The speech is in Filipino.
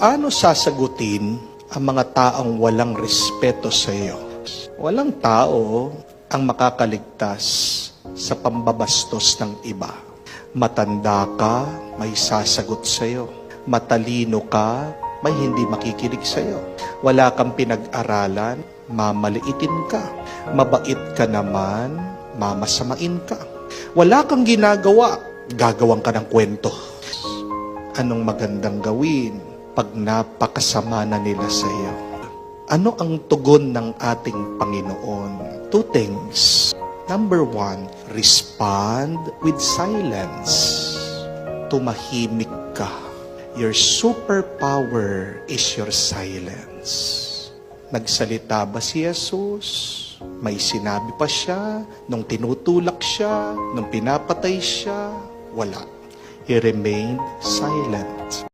Paano sasagutin ang mga taong walang respeto sa iyo? Walang tao ang makakaligtas sa pambabastos ng iba. Matanda ka, may sasagot sa iyo. Matalino ka, may hindi makikinig sa iyo. Wala kang pinag-aralan, mamaliitin ka. Mabait ka naman, mamasamain ka. Wala kang ginagawa, gagawang ka ng kwento. Anong magandang gawin pag napakasama na nila sa iyo? Ano ang tugon ng ating Panginoon? Two things. Number one, respond with silence. Tumahimik ka. Your superpower is your silence. Nagsalita ba si Jesus? May sinabi pa siya? Nung tinutulak siya? Nung pinapatay siya? Wala. He remained silent.